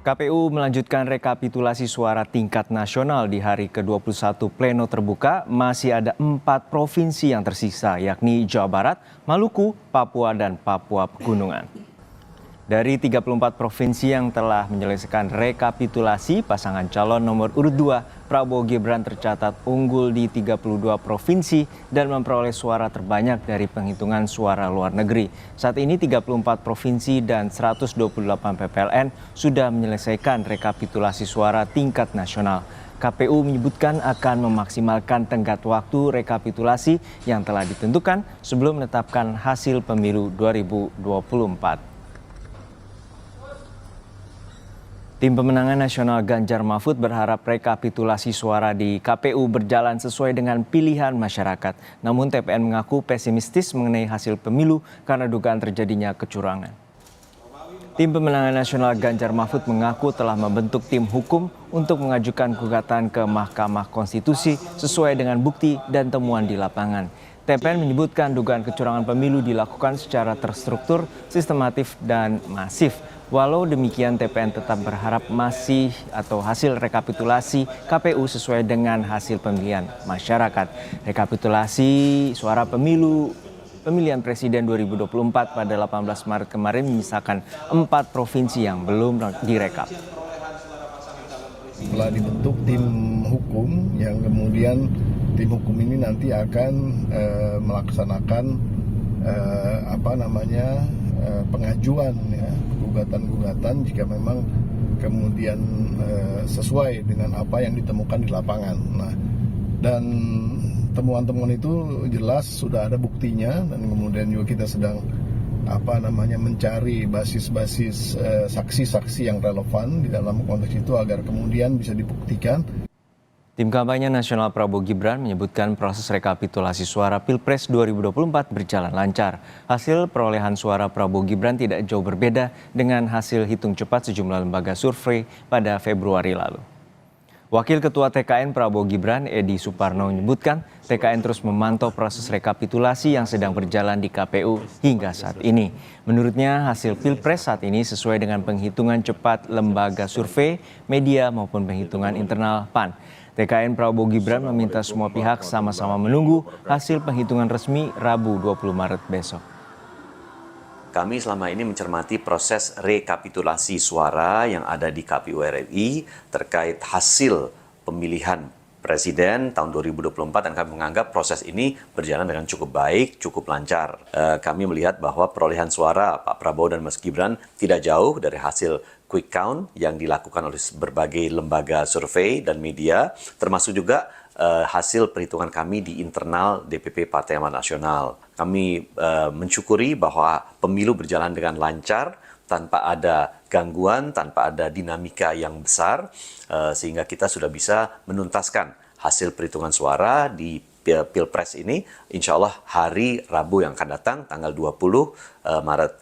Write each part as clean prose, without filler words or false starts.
KPU melanjutkan rekapitulasi suara tingkat nasional di hari ke-21 pleno terbuka. Masih ada 4 provinsi yang tersisa, yakni Jawa Barat, Maluku, Papua, dan Papua Pegunungan. Dari 34 provinsi yang telah menyelesaikan rekapitulasi, pasangan calon nomor urut 2 Prabowo Gibran tercatat unggul di 32 provinsi dan memperoleh suara terbanyak dari penghitungan suara luar negeri. Saat ini 34 provinsi dan 128 PPLN sudah menyelesaikan rekapitulasi suara tingkat nasional. KPU menyebutkan akan memaksimalkan tenggat waktu rekapitulasi yang telah ditentukan sebelum menetapkan hasil pemilu 2024. Tim pemenangan nasional Ganjar Mahfud berharap rekapitulasi suara di KPU berjalan sesuai dengan pilihan masyarakat. Namun TPN mengaku pesimistis mengenai hasil pemilu karena dugaan terjadinya kecurangan. Tim pemenangan nasional Ganjar Mahfud mengaku telah membentuk tim hukum untuk mengajukan gugatan ke Mahkamah Konstitusi sesuai dengan bukti dan temuan di lapangan. TPN menyebutkan dugaan kecurangan pemilu dilakukan secara terstruktur, sistematif, dan masif. Walau demikian, TPN tetap berharap hasil rekapitulasi KPU sesuai dengan hasil pemilihan masyarakat. Rekapitulasi suara pemilihan Presiden 2024 pada 18 Maret kemarin menyisakan 4 provinsi yang belum direkap. Telah dibentuk tim hukum yang kemudian tim hukum ini nanti akan melaksanakan pengajuan gugatan-gugatan jika memang kemudian sesuai dengan apa yang ditemukan di lapangan. Nah, dan temuan-temuan itu jelas sudah ada buktinya dan kemudian juga kita sedang mencari basis-basis saksi-saksi yang relevan di dalam konteks itu agar kemudian bisa dibuktikan. Tim kampanye nasional Prabowo Gibran menyebutkan proses rekapitulasi suara Pilpres 2024 berjalan lancar. Hasil perolehan suara Prabowo Gibran tidak jauh berbeda dengan hasil hitung cepat sejumlah lembaga survei pada Februari lalu. Wakil Ketua TKN Prabowo Gibran, Edi Suparno, menyebutkan TKN terus memantau proses rekapitulasi yang sedang berjalan di KPU hingga saat ini. Menurutnya hasil Pilpres saat ini sesuai dengan penghitungan cepat lembaga survei, media maupun penghitungan internal PAN. TKN Prabowo Gibran meminta semua pihak sama-sama menunggu hasil penghitungan resmi Rabu 20 Maret besok. Kami selama ini mencermati proses rekapitulasi suara yang ada di KPU RI terkait hasil pemilihan Presiden tahun 2024 dan kami menganggap proses ini berjalan dengan cukup baik, cukup lancar. Kami melihat bahwa perolehan suara Pak Prabowo dan Mas Gibran tidak jauh dari hasil quick count yang dilakukan oleh berbagai lembaga survei dan media, termasuk juga hasil perhitungan kami di internal DPP Partai Amanat Nasional. Kami mensyukuri bahwa pemilu berjalan dengan lancar, tanpa ada gangguan, tanpa ada dinamika yang besar, sehingga kita sudah bisa menuntaskan hasil perhitungan suara di Pilpres ini, insya Allah hari Rabu yang akan datang, tanggal 20 Maret.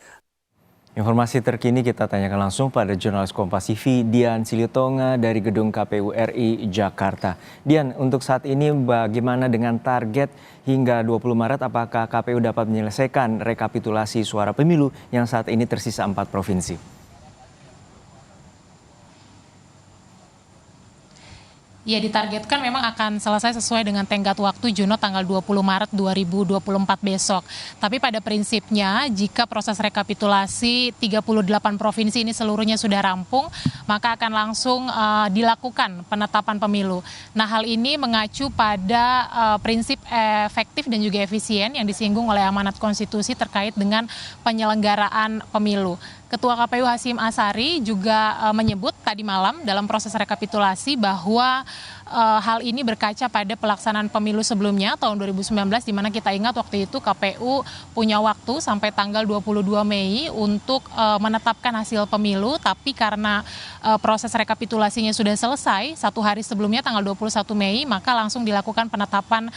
Informasi terkini kita tanyakan langsung pada jurnalis Kompas TV Dian Silitonga dari Gedung KPU RI Jakarta. Dian, untuk saat ini bagaimana dengan target hingga 20 Maret? Apakah KPU dapat menyelesaikan rekapitulasi suara pemilu yang saat ini tersisa 4 provinsi? Ya, ditargetkan memang akan selesai sesuai dengan tenggat waktu Juno tanggal 20 Maret 2024 besok. Tapi pada prinsipnya jika proses rekapitulasi 38 provinsi ini seluruhnya sudah rampung, maka akan langsung dilakukan penetapan pemilu. Nah, hal ini mengacu pada prinsip efektif dan juga efisien yang disinggung oleh amanat konstitusi terkait dengan penyelenggaraan pemilu. Ketua KPU Hasyim Asyari juga menyebut tadi malam dalam proses rekapitulasi bahwa hal ini berkaca pada pelaksanaan pemilu sebelumnya tahun 2019 di mana kita ingat waktu itu KPU punya waktu sampai tanggal 22 Mei untuk menetapkan hasil pemilu, tapi karena proses rekapitulasinya sudah selesai satu hari sebelumnya tanggal 21 Mei maka langsung dilakukan penetapan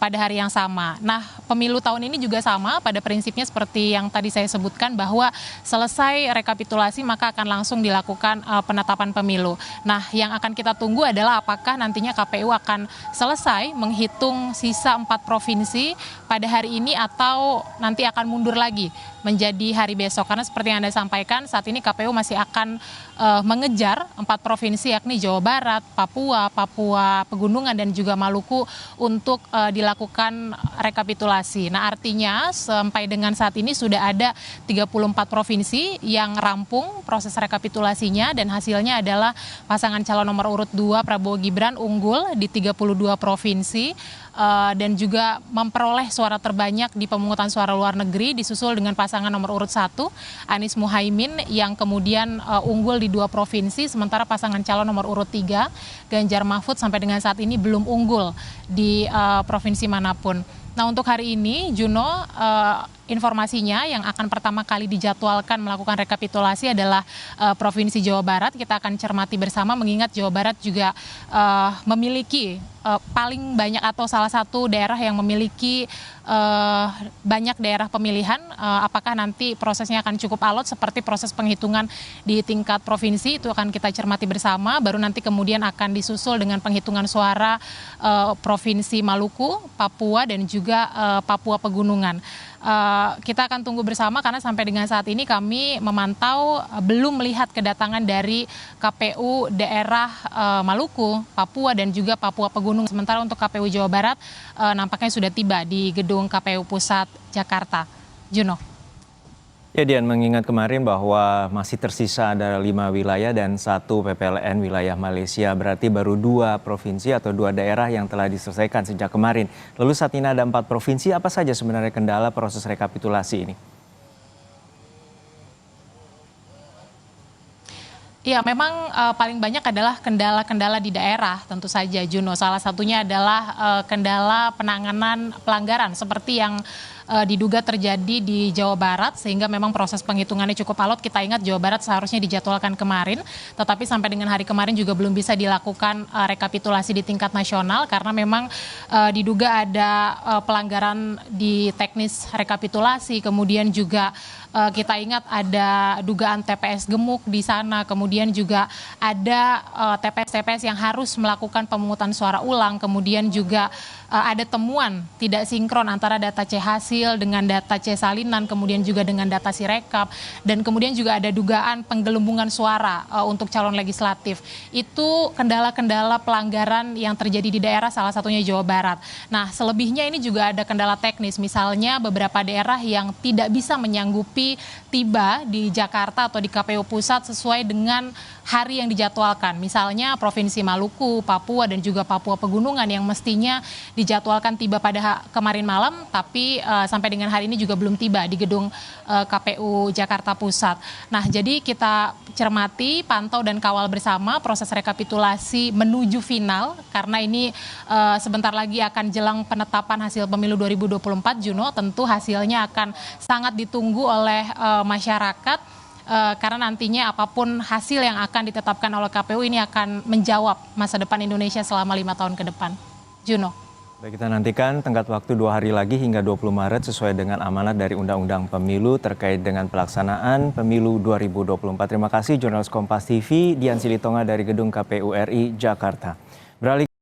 pada hari yang sama. Nah, pemilu tahun ini juga sama pada prinsipnya seperti yang tadi saya sebutkan bahwa selesai rekapitulasi maka akan langsung dilakukan penetapan pemilu. Nah, yang akan kita tunggu adalah apakah nantinya KPU akan selesai menghitung sisa 4 provinsi pada hari ini atau nanti akan mundur lagi menjadi hari besok. Karena seperti yang Anda sampaikan saat ini KPU masih akan mengejar 4 provinsi yakni Jawa Barat, Papua, Papua Pegunungan dan juga Maluku untuk dilakukan rekapitulasi. Nah, artinya sampai dengan saat ini sudah ada 34 provinsi yang rampung proses rekapitulasinya dan hasilnya adalah pasangan calon nomor urut 2 Prabowo Gibran unggul di 32 provinsi dan juga memperoleh suara terbanyak di pemungutan suara luar negeri disusul dengan pasangan nomor urut 1 Anies Muhaimin yang kemudian unggul di 2 provinsi, sementara pasangan calon nomor urut 3 Ganjar Mahfud sampai dengan saat ini belum unggul di provinsi manapun. Nah, untuk hari ini Juno, informasinya yang akan pertama kali dijadwalkan melakukan rekapitulasi adalah Provinsi Jawa Barat. Kita akan cermati bersama mengingat Jawa Barat juga memiliki paling banyak atau salah satu daerah yang memiliki banyak daerah pemilihan. Apakah nanti prosesnya akan cukup alot seperti proses penghitungan di tingkat provinsi, itu akan kita cermati bersama. Baru nanti kemudian akan disusul dengan penghitungan suara Provinsi Maluku, Papua dan juga Papua Pegunungan. Kita akan tunggu bersama karena sampai dengan saat ini kami memantau belum melihat kedatangan dari KPU daerah Maluku, Papua dan juga Papua Pegunungan. Sementara untuk KPU Jawa Barat nampaknya sudah tiba di gedung KPU Pusat Jakarta. Juno. Ya, Dian, mengingat kemarin bahwa masih tersisa ada 5 wilayah dan 1 PPLN wilayah Malaysia, berarti baru 2 provinsi atau 2 daerah yang telah diselesaikan sejak kemarin. Lalu saat ini ada 4 provinsi, apa saja sebenarnya kendala proses rekapitulasi ini? Ya, memang paling banyak adalah kendala-kendala di daerah tentu saja, Juno. Salah satunya adalah kendala penanganan pelanggaran seperti yang diduga terjadi di Jawa Barat sehingga memang proses penghitungannya cukup alot. Kita ingat Jawa Barat seharusnya dijadwalkan kemarin, tetapi sampai dengan hari kemarin juga belum bisa dilakukan rekapitulasi di tingkat nasional karena memang diduga ada pelanggaran di teknis rekapitulasi, kemudian juga kita ingat ada dugaan TPS gemuk di sana, kemudian juga ada TPS-TPS yang harus melakukan pemungutan suara ulang, kemudian juga ada temuan tidak sinkron antara data C hasil dengan data C salinan, kemudian juga dengan data Sirekap, dan kemudian juga ada dugaan penggelembungan suara untuk calon legislatif. Itu kendala-kendala pelanggaran yang terjadi di daerah, salah satunya Jawa Barat. Nah, selebihnya ini juga ada kendala teknis, misalnya beberapa daerah yang tidak bisa menyanggupi tiba di Jakarta atau di KPU Pusat sesuai dengan hari yang dijadwalkan. Misalnya Provinsi Maluku, Papua dan juga Papua Pegunungan yang mestinya dijadwalkan tiba pada kemarin malam, tapi sampai dengan hari ini juga belum tiba di gedung KPU Jakarta Pusat. Nah, jadi kita cermati, pantau dan kawal bersama proses rekapitulasi menuju final karena ini sebentar lagi akan jelang penetapan hasil pemilu 2024, Juno. Tentu hasilnya akan sangat ditunggu oleh masyarakat. Karena nantinya apapun hasil yang akan ditetapkan oleh KPU ini akan menjawab masa depan Indonesia selama 5 tahun ke depan. Juno. Baik, kita nantikan tenggat waktu 2 hari lagi hingga 20 Maret sesuai dengan amanat dari Undang-Undang Pemilu terkait dengan pelaksanaan Pemilu 2024. Terima kasih jurnalis Kompas TV Dian Silitonga dari Gedung KPU RI Jakarta. Beralih